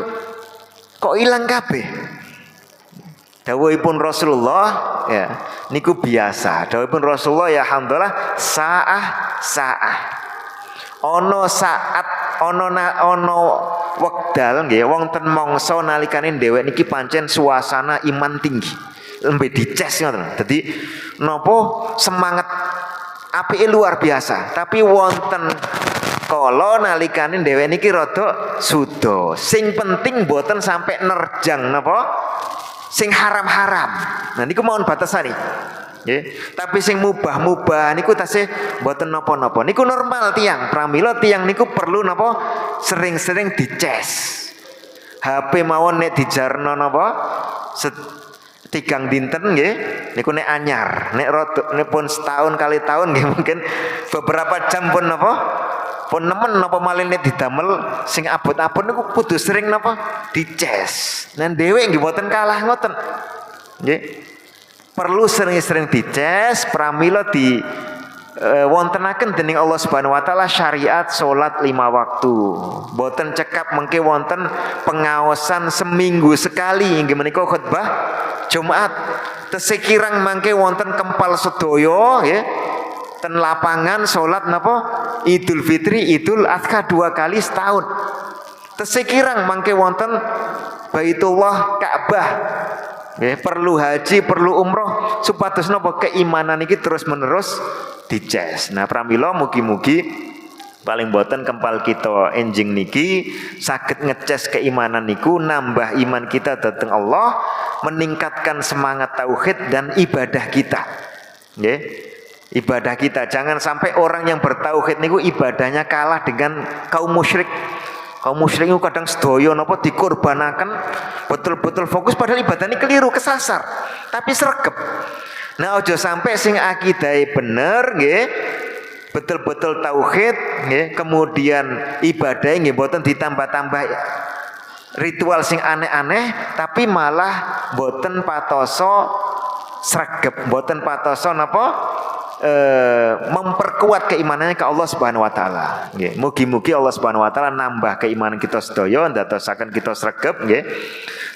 Kok ilang kabeh? Dawuhipun Rasulullah ya, niku biasa. Dawuhipun Rasulullah ya alhamdulillah saah. Ono saat ono wekdal nggih wonten mangsa nalikane dhewek niki pancen suasana iman tinggi. Lembe dices ngoten. Dadi napa semangat apike luar biasa, tapi wonten kala nalikane dhewek niki rada suda. Sing penting mboten sampai nerjang napa? Sing haram-haram. Nah niku mohon batasane. Nggih. Tapi sing mubah-mubah niku tasih mboten napa-napa. Niku normal tiyang. Pramila tiyang niku perlu napa? Sering-sering dices. HP mawon nek dijarno napa? Tigang dinten nggih niku nek anyar, nek pun setahun kali tahun nggih mungkin beberapa jam pun napa pun nemen napa malih nek didamel sing abot-abot niku kudu sering napa dices. Nen dhewe nggih mboten kalah ngoten. Nggih. Perlu sering-sering dices pramila di wontenaken dening Allah Subhanahu wa taala syariat salat 5 waktu. Mboten cekap mengke wonten pengaosan seminggu sekali inggih menika khutbah Jumat. Tesekirang mangke wonten kempal sedaya ya. Ten lapangan salat napa? Idul Fitri, Idul Adha 2 kali setahun. Tesekirang mangke wonten Baitullah Ka'bah. Ya, perlu haji, perlu umroh supados napa keimanan iki terus-menerus dices. Nah, pramila mugi-mugi paling boten kempal kita enjing niki saged ngeces keimanan niku, nambah iman kita dhateng Allah, meningkatkan semangat tauhid dan ibadah kita. Nggih. Ibadah kita jangan sampai orang yang bertauhid niku ibadahnya kalah dengan kaum musyrik. Kaum musyrik itu kadang sedaya napa dikorbanaken betul-betul fokus padahal ibadahnya keliru kesasar tapi sregep. Nah aja sampai sing akidahe bener nggih betul-betul tauhid nggih kemudian ibadahnya nggih mboten ditambah-tambah ritual sing aneh-aneh tapi malah mboten patoso sregep mboten patoso napa memperkuat keimanannya ke Allah Subhanahu wa taala. Nggih, mugi-mugi Allah Subhanahu wa taala nambah keimanan kita sedaya ndadosaken kita sregep nggih.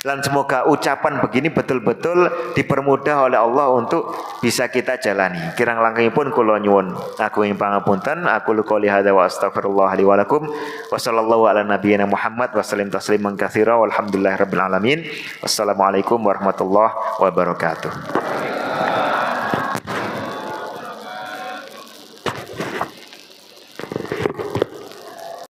Lan semoga ucapan begini betul-betul dipermudah oleh Allah untuk bisa kita jalani. Kirang langkungipun kula nyuwun agunging pangapunten, aku qouli hadza wa astaghfirullah li wa lakum. Wa sallallahu ala nabiyyina Muhammad wa sallim tasliman katsira walhamdulillahirabbil alamin. Wassalamualaikum warahmatullahi wabarakatuh.